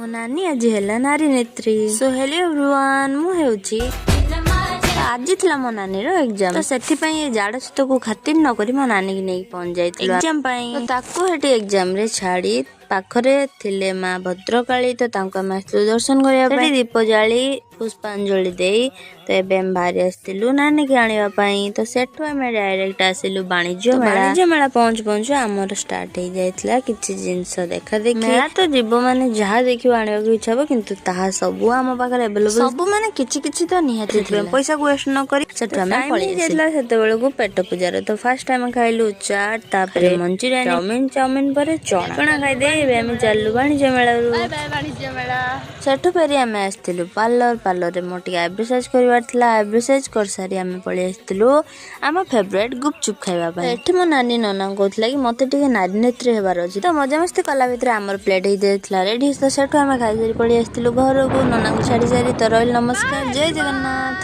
ମୋ ନାନୀ ଆଜି ହେଲା ନାରୀ ନେତ୍ରୀ। ସୋ ହେଲୋ ଏଭ୍ରିୱାନ୍, ମୁଁ ହେଉଛି ଆଜି ଥିଲା ମୋ ନାନୀର ଏକ୍ଜାମ, ତ ସେଥିପାଇଁ ଏ ଜାଡ ଶୀତକୁ ଖାତିର ନ କରି ମୋ ନାନୀକି ନେଇକି ପହଞ୍ଚି ଯାଇଥିଲି ଏକ୍ଜାମ ପାଇଁ। ତ ତାକୁ ସେଠି ଏକ୍ଜାମ ରେ ଛାଡି ପାଖରେ ଥିଲେ ମା ଭଦ୍ରକାଳୀ, ତ ତାଙ୍କୁ ଆମେ ଆସିଥିଲୁ ଦର୍ଶନ କରିବା ପାଇଁ। ଦୀପ ଜାଳି ପୁଷ୍ପାଞ୍ଜଳି ଦେଇ ତ ଏବେ ଆମେ ବାହାରି ଆସିଥିଲୁ ନାନୀକି ଆଣିବା ପାଇଁ। ତ ସେଠୁ ଆମେ ଡାଇରେକ୍ଟ ଆସିଲୁ ବାଣିଜ୍ୟ ମେଳା ପହଞ୍ଚୁ ପହଞ୍ଚୁ ଆମର ଷ୍ଟାର୍ଟ ହେଇଯାଇଥିଲା କିଛି ଜିନିଷ ଦେଖା ଦେଖି। ମେଳା ତ ଯିବ ମାନେ ଯାହା ଦେଖିବ ଆଣିବାକୁ ଇଚ୍ଛା ହବ, କିନ୍ତୁ ତାହା ସବୁ ଆମ ପାଖରେ ଆଭେଲେବଲ, ସବୁ ମାନେ କିଛି କିଛି ତ ନିହାତି ଥିଲା। ପଇସାକୁ ୱେଷ୍ଟ ନ କରି ସେଠୁ ଆମେ ପଳେଇ ଯାଇଥିଲା ସେତେବେଳକୁ ପେଟ ପୂଜାର। ତ ଫାର୍ଷ୍ଟ ଆମେ ଖାଇଲୁ ଚାଟ, ତାପରେ ମଞ୍ଚୁରିଆନ, ଚାଉମିନ ପରେ ଚଣା ଖାଇଦେଇ ଏବେ ଆମେ ଚାଲିଲୁ ବାଣିଜ୍ୟ ମେଳାରୁ। ସେଠୁ ଫେରି ଆମେ ଆସିଥିଲୁ ପାର୍ଲରରେ ମୋର ଟିକେ ଆଇବ୍ରୋ ସାଇଜ କରିବାର ଥିଲା। ଆଇବ୍ରୋ ସାଇଜ କରିସାରି ଆମେ ପଳେଇ ଆସିଥିଲୁ ଆମ ଫେଭରାଇଟ ଗୁପଚୁପ ଖାଇବା ପାଇଁ। ଏଠି ମୋ ନାନୀ ନନାଙ୍କୁ କହୁଥିଲା କି ମତେ ଟିକେ ନାରୀ ନେତ୍ରୀ ହେବାର ଅଛି। ତ ମଜାମସ୍ତି କଲା ଭିତରେ ଆମର ପ୍ଲେଟ ହେଇଯାଇଥିଲା ରେଡି। ତ ସେଠୁ ଆମେ ଖାଇସାରି ପଳେଇ ଆସିଥିଲୁ ଘରକୁ ନନାଙ୍କୁ ଛାଡି ସାରି। ତ ରହିଲି ନମସ୍କାର, ଜୟ ଜଗନ୍ନାଥ।